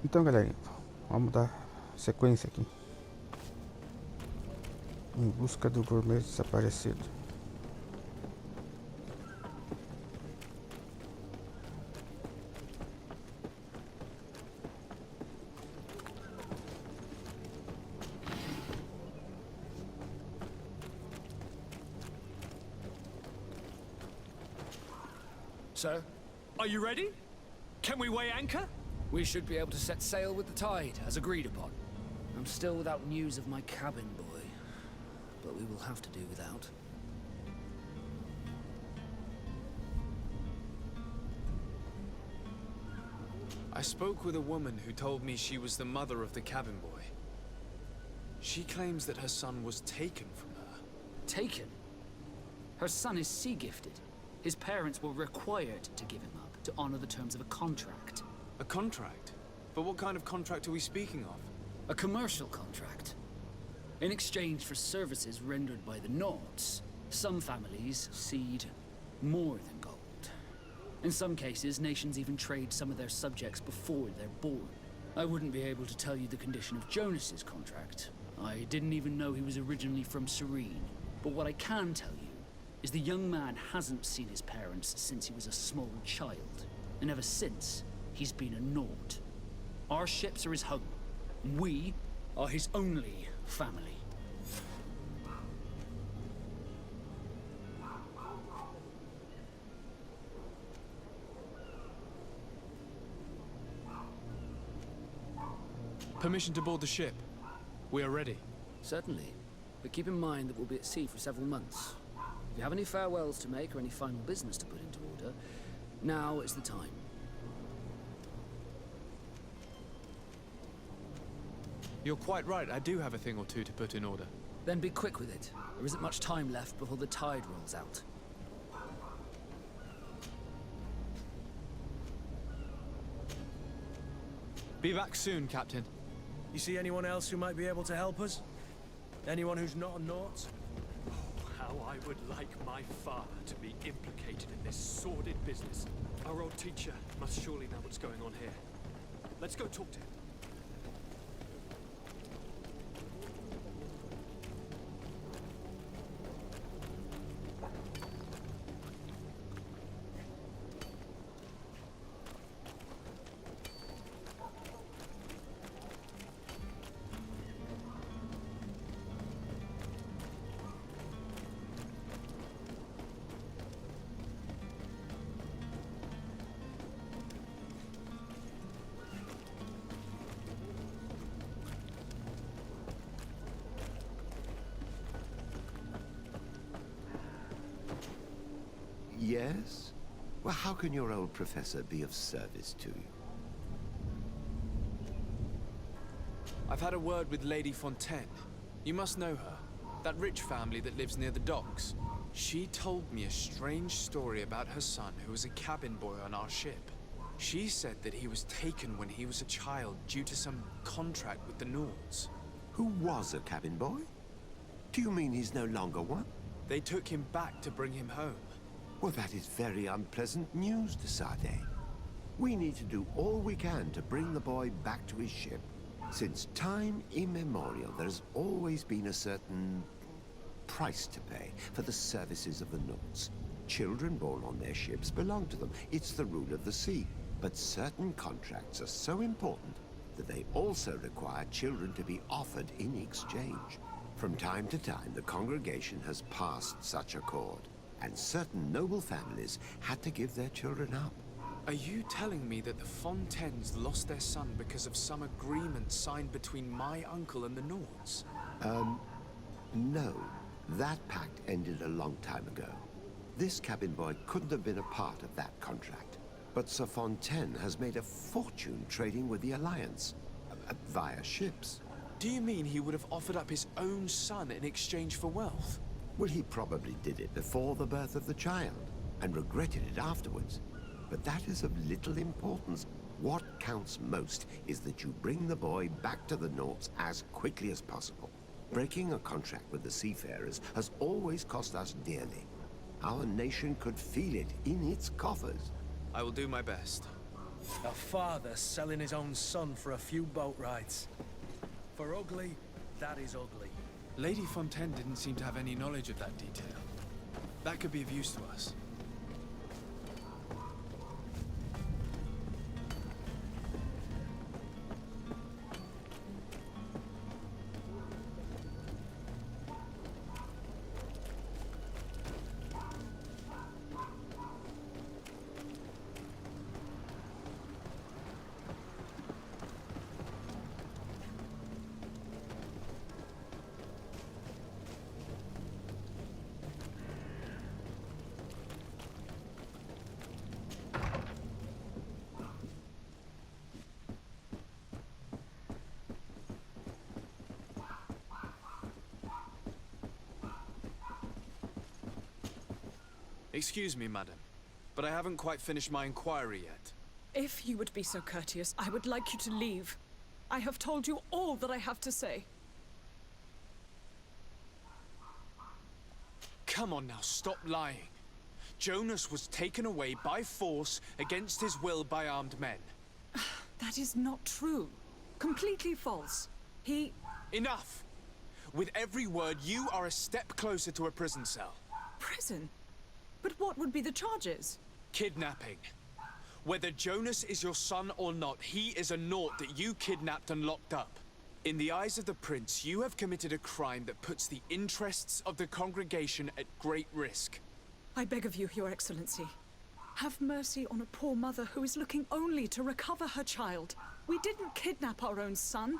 Então, galerinha, vamos dar sequência aqui. Em busca do gourmet desaparecido. So, are you ready? Can we weigh anchor? We should be able to set sail with the tide, as agreed upon. I'm still without news of my cabin boy, but we will have to do without. I spoke with a woman who told me she was the mother of the cabin boy. She claims that her son was taken from her. Taken? Her son is sea-gifted. His parents were required to give him up to honor the terms of a contract. A contract? But what kind of contract are we speaking of? A commercial contract. In exchange for services rendered by the Nords, some families cede more than gold. In some cases, nations even trade some of their subjects before they're born. I wouldn't be able to tell you the condition of Jonas's contract. I didn't even know he was originally from Serene. But what I can tell you is the young man hasn't seen his parents since he was a small child. And ever since, he's been a Nord. Our ships are his home. We are his only family. Permission to board the ship. We are ready. Certainly. But keep in mind that we'll be at sea for several months. If you have any farewells to make or any final business to put into order, now is the time. You're quite right, I do have a thing or two to put in order. Then be quick with it. There isn't much time left before the tide rolls out. Be back soon, Captain. You see anyone else who might be able to help us? Anyone who's not a Nort? Oh, how I would like my father to be implicated in this sordid business. Our old teacher must surely know what's going on here. Let's go talk to him. Yes? Well, how can your old professor be of service to you? I've had a word with Lady Fontaine. You must know her. That rich family that lives near the docks. She told me a strange story about her son who was a cabin boy on our ship. She said that he was taken when he was a child due to some contract with the Nords. Who was a cabin boy? Do you mean he's no longer one? They took him back to bring him home. Well, that is very unpleasant news, de Sade. We need to do all we can to bring the boy back to his ship. Since time immemorial, there has always been a certain price to pay for the services of the Nords. Children born on their ships belong to them. It's the rule of the sea. But certain contracts are so important that they also require children to be offered in exchange. From time to time, the congregation has passed such accord, and certain noble families had to give their children up. Are you telling me that the Fontaines lost their son because of some agreement signed between my uncle and the Nords? No. That pact ended a long time ago. This cabin boy couldn't have been a part of that contract. But Sir Fontaine has made a fortune trading with the Alliance, via ships. Do you mean he would have offered up his own son in exchange for wealth? Well, he probably did it before the birth of the child, and regretted it afterwards. But that is of little importance. What counts most is that you bring the boy back to the Nords as quickly as possible. Breaking a contract with the seafarers has always cost us dearly. Our nation could feel it in its coffers. I will do my best. A father selling his own son for a few boat rides. For ugly, that is ugly. Lady Fontaine didn't seem to have any knowledge of that detail. That could be of use to us. Excuse me, madam, but I haven't quite finished my inquiry yet. If you would be so courteous, I would like you to leave. I have told you all that I have to say. Come on now, stop lying. Jonas was taken away by force against his will by armed men. That is not true. Completely false. He... Enough! With every word, you are a step closer to a prison cell. Prison? But what would be the charges? Kidnapping. Whether Jonas is your son or not, he is a naught that you kidnapped and locked up. In the eyes of the prince, you have committed a crime that puts the interests of the congregation at great risk. I beg of you, Your Excellency. Have mercy on a poor mother who is looking only to recover her child. We didn't kidnap our own son.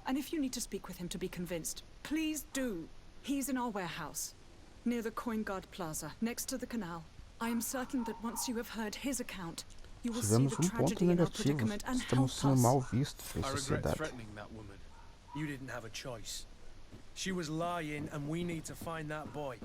And if you need to speak with him to be convinced, please do. He's in our warehouse, near the Coin Guard Plaza, next to the canal. I am certain that once you have heard his account, you will see Tivemos the ponto tragedy in our negativo. predicament and help Estamos sendo us. mal vistos pela I regret sociedade. threatening that woman. You didn't have a choice. She was lying, and we need to find that boy.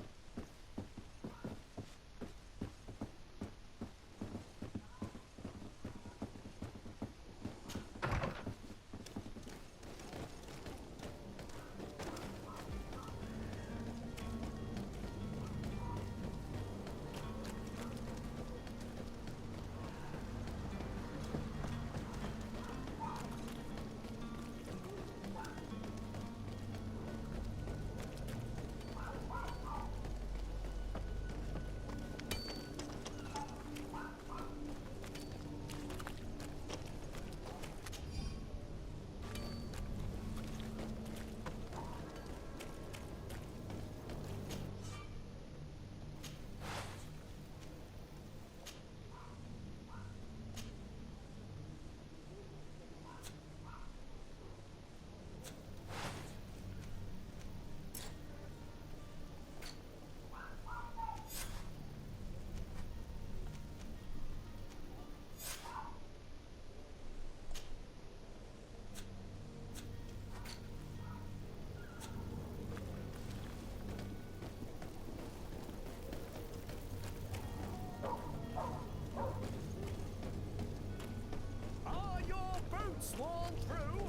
Are your boots worn through?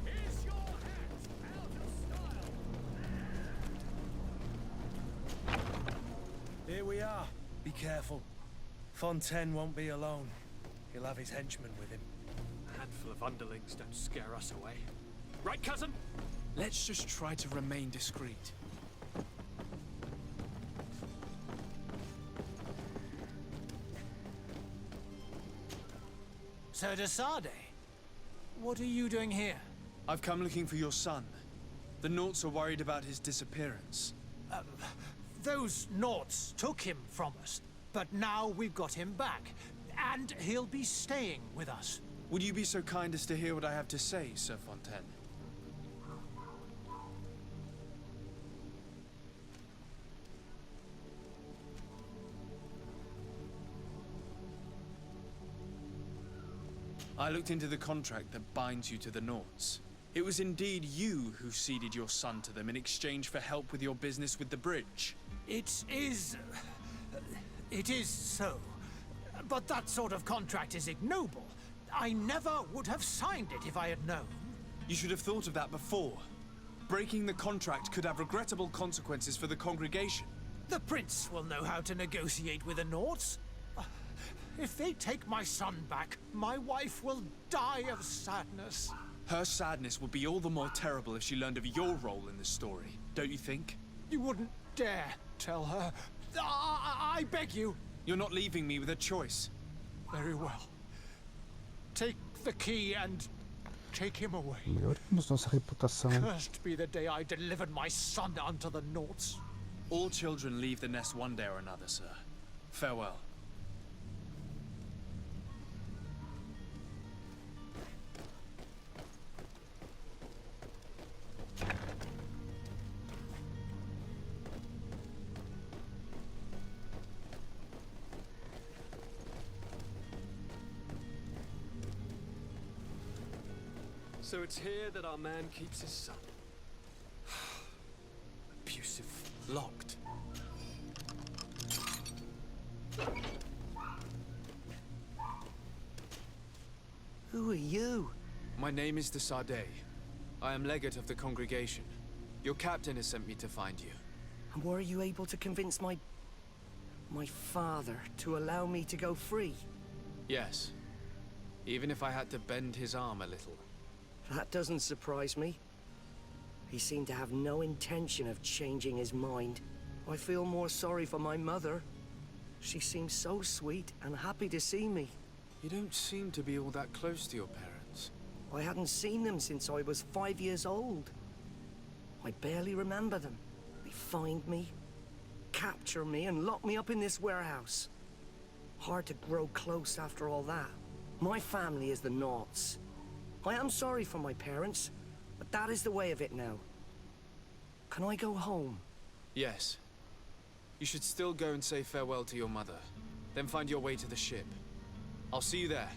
Is your hat out of style? Here we are. Be careful. Fontaine won't be alone. He'll have his henchmen with him. A handful of underlings don't scare us away. Right, cousin? Let's just try to remain discreet. Sir Desade, what are you doing here? I've come looking for your son. The Naughts are worried about his disappearance. Those Naughts took him from us, but now we've got him back, and he'll be staying with us. Would you be so kind as to hear what I have to say, Sir Fontaine? I looked into the contract that binds you to the Naughts. It was indeed you who ceded your son to them in exchange for help with your business with the bridge. It is so. But that sort of contract is ignoble. I never would have signed it if I had known. You should have thought of that before. Breaking the contract could have regrettable consequences for the congregation. The prince will know how to negotiate with the Naughts. If they take my son back, my wife will die of sadness. Her sadness would be all the more terrible if she learned of your role in the story, don't you think? You wouldn't dare tell her. I beg you. You're not leaving me with a choice. Very well. Take the key and take him away. Melhoremos nossa reputação. Cursed be the day I delivered my son unto the Naughts. All children leave the nest one day or another, sir. Farewell. So it's here that our man keeps his son. Abusive. Locked. Who are you? My name is Desade. I am legate of the congregation. Your captain has sent me to find you. And were you able to convince my father to allow me to go free? Yes. Even if I had to bend his arm a little. That doesn't surprise me. He seemed to have no intention of changing his mind. I feel more sorry for my mother. She seems so sweet and happy to see me. You don't seem to be all that close to your parents. I hadn't seen them since I was 5 years old. I barely remember them. They find me, capture me, and lock me up in this warehouse. Hard to grow close after all that. My family is the Naughts. I am sorry for my parents, but that is the way of it now. Can I go home? Yes. You should still go and say farewell to your mother. Then find your way to the ship. I'll see you there.